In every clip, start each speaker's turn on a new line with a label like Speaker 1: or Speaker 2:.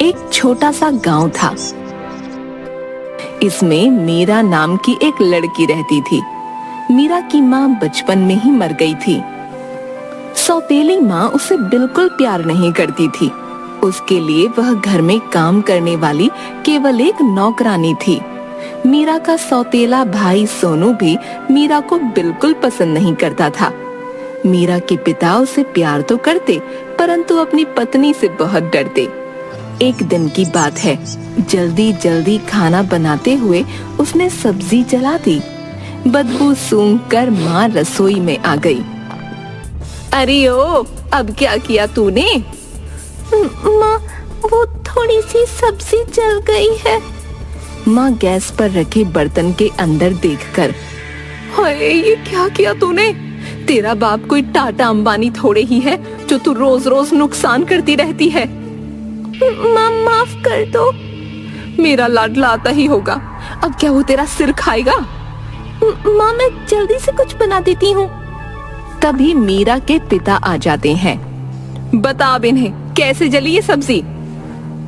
Speaker 1: एक छोटा सा गांव था। इसमें मीरा नाम की एक लड़की रहती थी। मीरा की माँ बचपन में ही मर गई थी। सौतेली माँ उसे बिल्कुल प्यार नहीं करती थी। उसके लिए वह घर में काम करने वाली केवल एक नौकरानी थी। मीरा का सौतेला भाई सोनू भी मीरा को बिल्कुल पसंद नहीं करता था। मीरा के पिता उसे प्यार तो करते, परंतु अपनी पत्नी से बहुत डरते। एक दिन की बात है, जल्दी जल्दी खाना बनाते हुए उसने सब्जी जला दी। बदबू सूंघकर माँ रसोई में आ गई। अरे ओ, अब क्या किया तूने?
Speaker 2: माँ, वो थोड़ी सी सब्जी जल गई है।
Speaker 1: माँ गैस पर रखे बर्तन के अंदर देखकर, हाय, ये क्या किया तूने? तेरा बाप कोई टाटा अंबानी थोड़े ही है जो तू रोज रोज नुकसान करती रहती है।
Speaker 2: माँ, माफ कर दो।
Speaker 1: मेरा लाडला आता ही होगा, अब क्या वो तेरा सिर खाएगा?
Speaker 2: माँ, मैं जल्दी से कुछ बना देती हूँ।
Speaker 1: तभी मीरा के पिता आ जाते हैं। बता अब इन्हें, कैसे जली ये सब्जी?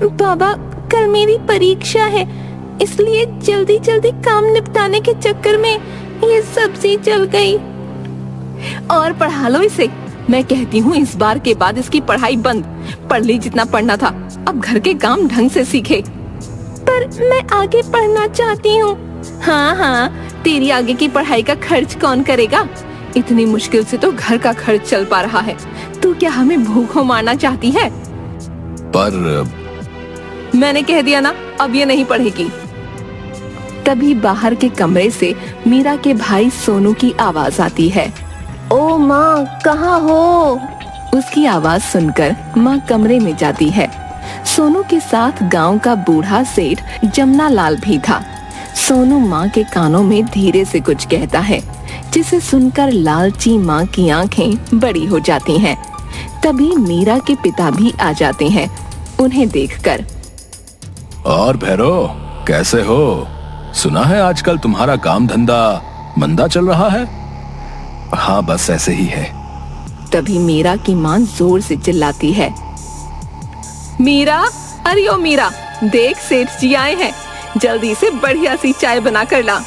Speaker 2: बाबा, कल मेरी परीक्षा है, इसलिए जल्दी जल्दी काम निपटाने के चक्कर में ये सब्जी जल गई।
Speaker 1: और पढ़ा लो इसे। मैं कहती हूँ इस बार के बाद इसकी पढ़ाई बंद। पढ़ ली जितना पढ़ना था, अब घर के काम ढंग से सीखे।
Speaker 2: पर मैं आगे पढ़ना चाहती हूँ।
Speaker 1: हाँ हाँ, तेरी आगे की पढ़ाई का खर्च कौन करेगा? इतनी मुश्किल से तो घर का खर्च चल पा रहा है। तू क्या हमें भूखों मारना चाहती है?
Speaker 3: पर
Speaker 1: मैंने कह दिया ना, अब ये नहीं पढ़ेगी। तभी बाहर के कमरे से मीरा के भाई सोनू की आवाज आती है।
Speaker 2: ओ माँ, कहाँ हो?
Speaker 1: उसकी आवाज सुनकर माँ कमरे में जाती है। सोनू के साथ गांव का बूढ़ा सेठ जमना लाल भी था। सोनू माँ के कानों में धीरे से कुछ कहता है, जिसे सुनकर लालची माँ की आंखें बड़ी हो जाती हैं। तभी मीरा के पिता भी आ जाते हैं उन्हें देखकर।
Speaker 3: और भैरो, कैसे हो? सुना है आजकल तुम्हारा काम धंधा मंदा चल रहा है। हाँ, बस ऐसे ही है।
Speaker 1: तभी मीरा की माँ जोर से चिल्लाती है, मीरा, अरे ओ मीरा, देख सेठ जी आए हैं, जल्दी से बढ़िया सी चाय बना कर ला।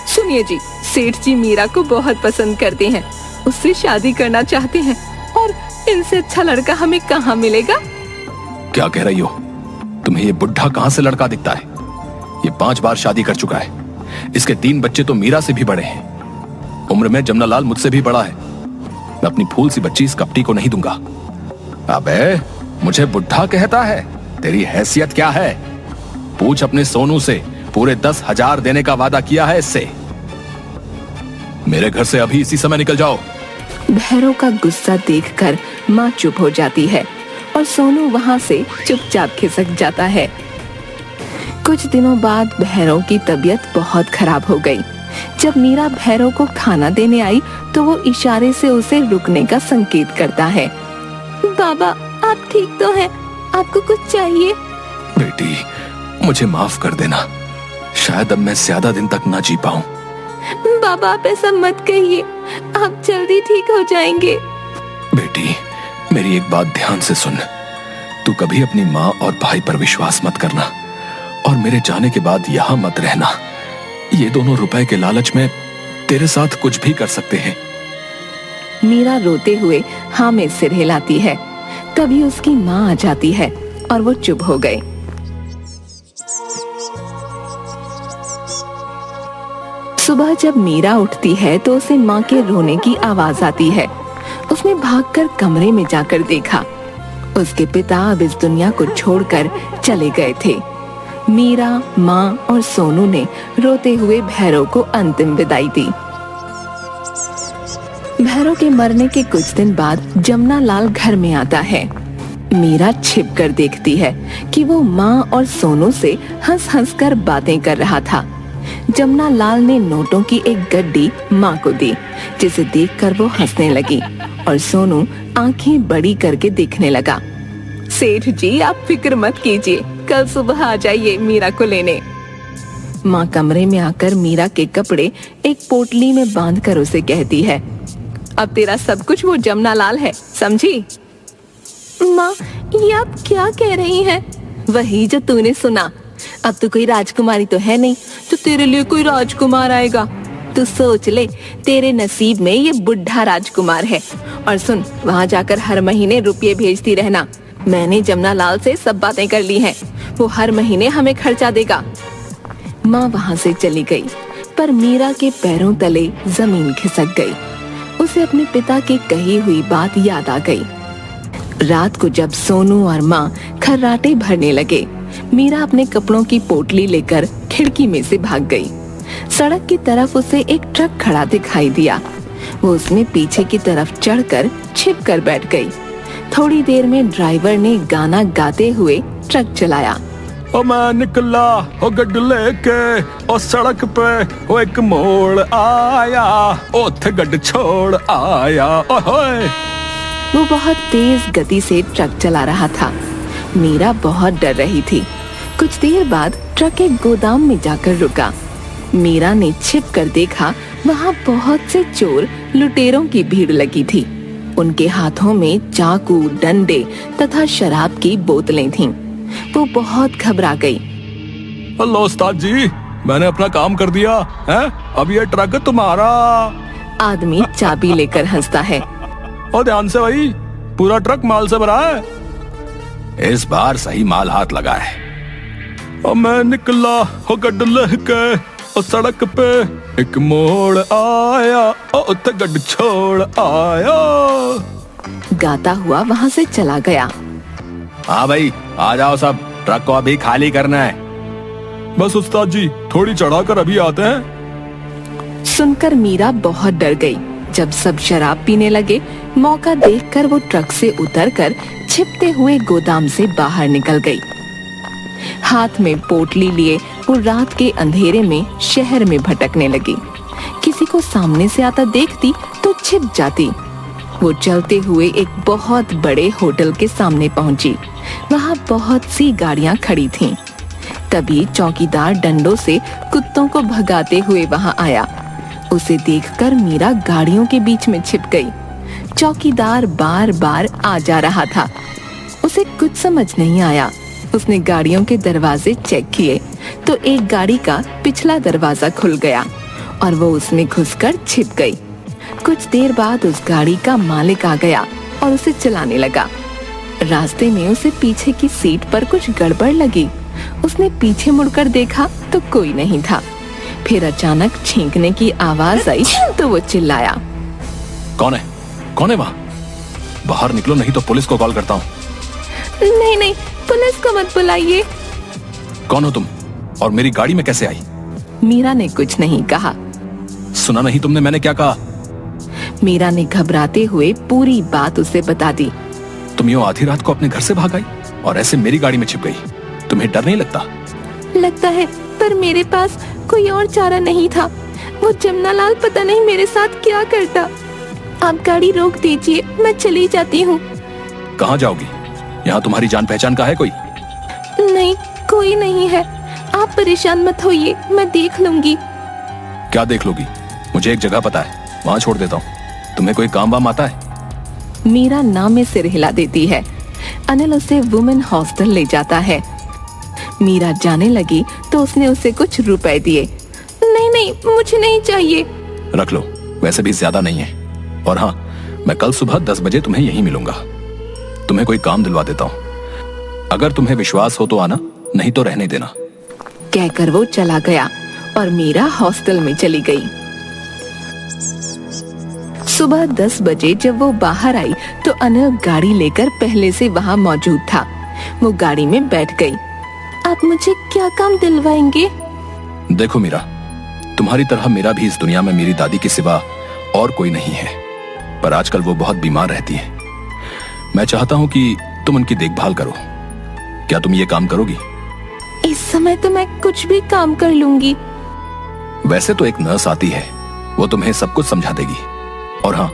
Speaker 1: सुनिए जी, सेठ जी मीरा को बहुत पसंद करते हैं, उससे शादी करना चाहते हैं, और इनसे अच्छा लड़का हमें कहाँ मिलेगा?
Speaker 3: क्या कह रही हो? तुम्हें ये बुढ़ा कहाँ से लड़का दिखता है? ये 5 बार शादी कर चुका है। इसके 3 बच्चे तो मीरा से भी बड़े हैं। उम्र में जमनालाल मुझसे भी बड़ा है। मैं अपनी फूल सी बच्ची इस कपटी को नहीं दूंगा। अबे, मुझे बुढ़ा कहता है? तेरी हैसियत क्या है? पूछ अपने सोनू से, पूरे 10,000 देने का वादा किया है इससे। मेरे घर से अभी इसी समय निकल जाओ।
Speaker 1: भैरव का गुस्सा देखकर माँ चुप हो जाती है और सोनू वहाँ से चुपचाप खिसक जाता है। कुछ दिनों बाद भैरव की तबीयत बहुत खराब हो गई। जब मीरा भैरव को खाना देने आई तो वो इशारे से उसे रुकने का संकेत करता है।
Speaker 2: बाबा, आप ठीक तो हैं? आपको कुछ चाहिए?
Speaker 3: बेटी, मुझे माफ कर देना। शायद अब मैं ज्यादा दिन तक ना जी पाऊं।
Speaker 2: बाबा, आप ऐसा मत कहिए, आप जल्दी ठीक हो जाएंगे।
Speaker 3: बेटी, मेरी एक बात ध्यान से सुन। तू कभी अपनी माँ और भाई पर विश्वास मत करना, और मेरे जाने के बाद यहाँ मत रहना। ये दोनों रुपए के लालच में तेरे साथ कुछ भी कर सकते हैं।
Speaker 1: मीरा रोते हुए हाँ में सिर हिलाती है। तभी उसकी माँ आ जाती है और वो चुप हो गए। सुबह जब मीरा उठती है तो उसे माँ के रोने की आवाज आती है। उसने भागकर कमरे में जाकर देखा। उसके पिता अब इस दुनिया को छोड़कर चले गए थे। मीरा, माँ और सोनू ने रोते हुए भैरव को अंतिम विदाई दी। भैरव के मरने के कुछ दिन बाद जमना लाल घर में आता है। मीरा छिप कर देखती है कि वो माँ और सोनू से हंस हंस कर बातें कर रहा था। जमना लाल ने नोटों की एक गड्डी माँ को दी, जिसे देखकर वो हंसने लगी और सोनू आंखें बड़ी करके देखने लगा। सेठ जी, आप फिक्र मत कीजिए, कल सुबह आ जाइए मीरा को लेने। माँ कमरे में आकर मीरा के कपड़े एक पोटली में बांधकर उसे कहती है, अब तेरा सब कुछ वो जमना लाल है, समझी?
Speaker 2: माँ, ये आप क्या कह रही हैं?
Speaker 1: वही जो तूने सुना। अब तो कोई राजकुमारी तो है नहीं तो तेरे लिए कोई राजकुमार आएगा। तू सोच ले, तेरे नसीब में ये बुढ़ा राजकुमार है। और सुन, वहाँ जाकर हर महीने रुपये भेजती रहना। मैंने जमुना लाल से सब बातें कर ली हैं, वो हर महीने हमें खर्चा देगा। माँ वहाँ से चली गई, पर मीरा के पैरों तले जमीन खिसक गई। उसे अपने पिता की कही हुई बात याद आ गई। रात को जब सोनू और माँ खर्राटे भरने लगे, मीरा अपने कपड़ों की पोटली लेकर खिड़की में से भाग गई। सड़क की तरफ उसे एक ट्रक खड़ा दिखाई दिया। वो उसमें पीछे की तरफ चढ़कर छिप कर बैठ गई। थोड़ी देर में ड्राइवर ने गाना गाते हुए ट्रक चलाया।
Speaker 3: ओ मैं निकला ओ गड्डी लेके ओ सड़क पे ओ एक मोड़ आया ओ थे गड्डी छोड़ आया ओ होए।
Speaker 1: वो बहुत तेज गति से ट्रक चला रहा था। मीरा बहुत डर रही थी। कुछ देर बाद ट्रक एक गोदाम में जाकर रुका। मीरा ने छिप कर देखा, वहाँ बहुत से चोर लुटेरों की भीड़ लगी थी। उनके हाथों में चाकू, डंडे तथा शराब की बोतलें थीं। वो बहुत घबरा गई।
Speaker 3: हेलो उस्ताद जी, मैंने अपना काम कर दिया है, अब ये ट्रक तुम्हारा।
Speaker 1: आदमी चाबी लेकर हंसता है।
Speaker 3: और ध्यान से भाई, पूरा ट्रक माल से भरा है। इस बार सही माल हाथ लगा है। और मैं निकला हो गड्डी लेके और सड़क पे एक मोड़ आया और गड्डी छोड़ आया।
Speaker 1: गाता हुआ वहाँ से चला गया।
Speaker 3: हाँ भाई, आ जाओ सब, ट्रक को अभी खाली करना है। बस उस्ताद जी, थोड़ी चढ़ाकर अभी आते हैं।
Speaker 1: सुनकर मीरा बहुत डर गई। जब सब शराब पीने लगे, मौका देखकर वो ट्रक से उतरकर छिपते हुए गोदाम से बाहर निकल गई। हाथ में पोटली लिए वो रात के अंधेरे में शहर में भटकने लगी। किसी को सामने से आता देखती तो छिप जाती। वो चलते हुए एक बहुत बड़े होटल के सामने पहुंची। वहाँ बहुत सी गाड़ियाँ खड़ी थीं। तभी चौकीदार डंडों से कुत्तों को भगाते हुए वहाँ आया। उसे देखकर मीरा गाड़ियों के बीच में छिप गई। चौकीदार बार बार आ जा रहा था। उसे कुछ समझ नहीं आया। उसने गाड़ियों के दरवाजे चेक किए तो एक गाड़ी का पिछला दरवाजा खुल गया और वो उसमें घुसकर छिप गई। कुछ देर बाद उस गाड़ी का मालिक आ गया और उसे चलाने लगा। रास्ते में उसे पीछे की सीट पर कुछ गड़बड़ लगी। उसने पीछे मुड़कर देखा तो कोई नहीं था। फिर अचानक छींकने की आवाज आई तो वो चिल्लाया।
Speaker 3: कौन है? कौन है वहाँ? बाहर निकलो, नहीं तो पुलिस को कॉल करता हूँ।
Speaker 2: नहीं नहीं, पुलिस को मत बुलाइए।
Speaker 3: कौन हो तुम और मेरी गाड़ी में कैसे आई?
Speaker 1: मीरा ने कुछ नहीं कहा।
Speaker 3: सुना नहीं तुमने मैंने क्या कहा?
Speaker 1: मीरा ने घबराते हुए पूरी बात उसे बता दी।
Speaker 3: तुम यूं आधी रात को अपने घर से भाग आई और ऐसे मेरी गाड़ी में छिप गई। तुम्हें डर नहीं लगता?
Speaker 2: लगता है, पर मेरे पास कोई और चारा नहीं था। वो जमुना लाल पता नहीं मेरे साथ क्या करता। आप गाड़ी रोक दीजिए, मैं चली जाती हूँ।
Speaker 3: कहाँ जाओगी? यहाँ तुम्हारी जान पहचान का है कोई?
Speaker 2: नहीं, कोई नहीं है। आप परेशान मत होइए, मैं देख लूंगी।
Speaker 3: क्या देख लोगी? मुझे एक जगह पता है, वहाँ छोड़ देता हूँ। तुम्हें कोई काम वाम आता है?
Speaker 1: मीरा नाम में सिर हिला देती है। अनिल उसे वुमेन हॉस्टल ले जाता है। मीरा जाने लगी तो उसने उसे कुछ रुपए दिए।
Speaker 2: नहीं नहीं, मुझे नहीं चाहिए।
Speaker 3: रख लो, वैसे भी ज्यादा नहीं है। और हाँ, मैं कल सुबह 10 बजे तुम्हें यहीं मिलूंगा। तुम्हें कोई काम दिलवा देता हूँ। अगर तुम्हें विश्वास हो तो आना, नहीं तो रहने देना।
Speaker 1: कहकर वो चला गया और मीरा हॉस्टल में चली गई। सुबह 10 बजे जब वो बाहर आई तो अनिल गाड़ी लेकर पहले से वहाँ मौजूद था। वो गाड़ी में बैठ गई।
Speaker 2: आप मुझे क्या काम दिलवाएंगे?
Speaker 3: देखो मीरा, तुम्हारी तरह मेरा भी इस दुनिया में मेरी दादी के सिवा और कोई नहीं है, पर आजकल वो बहुत बीमार रहती है। मैं चाहता हूँ कि तुम उनकी देखभाल करो। क्या तुम ये काम करोगी?
Speaker 2: इस समय तो मैं कुछ भी काम कर लूंगी।
Speaker 3: वैसे तो एक नर्स आती है, वो तुम्हें सब कुछ समझा देगी। और हाँ,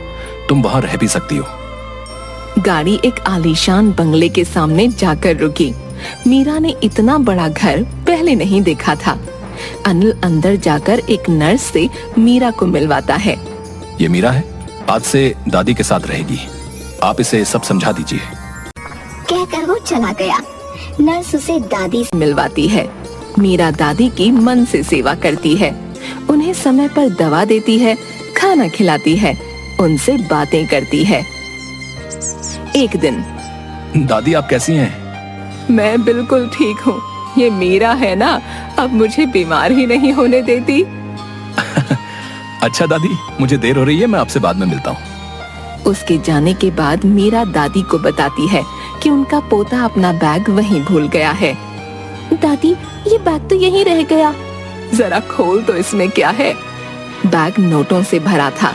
Speaker 3: तुम वहाँ रह भी सकती हो।
Speaker 1: गाड़ी एक आलीशान बंगले के सामने जाकर रुकी। मीरा ने इतना बड़ा घर पहले नहीं देखा था। अनिल अंदर जाकर एक नर्स से मीरा को मिलवाता है।
Speaker 3: ये मीरा है, आज से दादी के साथ रहेगी। आप इसे सब समझा दीजिए।
Speaker 4: कहकर वो चला गया। नर्स उसे दादी से
Speaker 1: मिलवाती है। मीरा दादी की मन से सेवा करती है, उन्हें समय पर दवा देती है, खाना खिलाती है, उनसे बातें करती है। एक दिन,
Speaker 3: दादी आप कैसी हैं?
Speaker 1: मैं बिल्कुल ठीक हूँ। ये मीरा है ना, अब मुझे बीमार ही नहीं होने देती।
Speaker 3: अच्छा दादी, मुझे देर हो रही है, मैं आपसे बाद में मिलता हूँ।
Speaker 1: उसके जाने के बाद मीरा दादी को बताती है कि उनका पोता अपना बैग वहीं भूल गया है।
Speaker 2: दादी, ये बैग तो यहीं रह गया।
Speaker 1: जरा खोल तो इसमें क्या है। बैग नोटों से भरा था।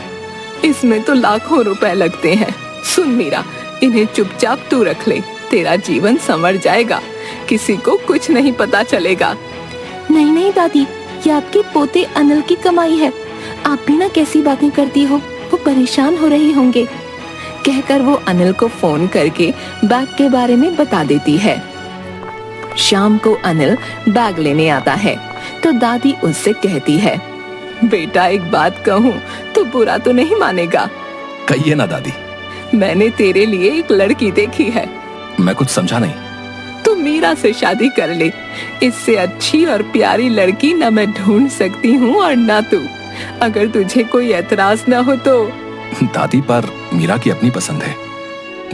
Speaker 1: इसमें तो लाखों रुपए लगते हैं। सुन मीरा, इन्हें चुपचाप तू रख ले, तेरा जीवन संवर जाएगा, किसी को कुछ नहीं पता चलेगा।
Speaker 2: नहीं नहीं दादी, ये आपके पोते अनिल की कमाई है। आप भी ना कैसी बातें करती हो, वो परेशान हो रही होंगे।
Speaker 1: कहकर वो अनिल को फोन करके बैग के बारे में बता देती है। शाम को अनिल बैग लेने आता है तो दादी उससे कहती है, बेटा एक बात कहूँ तो बुरा तो नहीं मानेगा।
Speaker 3: कहिए ना दादी।
Speaker 1: मैंने तेरे लिए एक लड़की देखी है।
Speaker 3: मैं कुछ समझा नहीं।
Speaker 1: तू मीरा से शादी कर ले। इससे अच्छी और प्यारी लड़की न मैं ढूंढ सकती हूँ और न तू। अगर तुझे कोई एतराज न हो तो।
Speaker 3: दादी पर मीरा की अपनी पसंद है,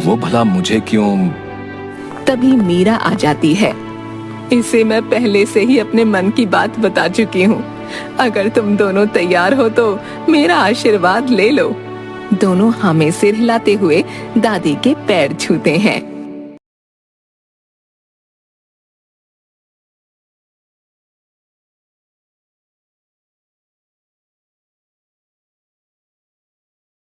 Speaker 3: वो भला मुझे क्यों?
Speaker 1: तभी मीरा आ जाती है। इसे मैं पहले से ही अपने मन की बात बता चुकी हूँ। अगर तुम दोनों तैयार हो तो मेरा आशीर्वाद ले लो। दोनों हाँ में सिर हिलाते हुए दादी के पैर छूते हैं।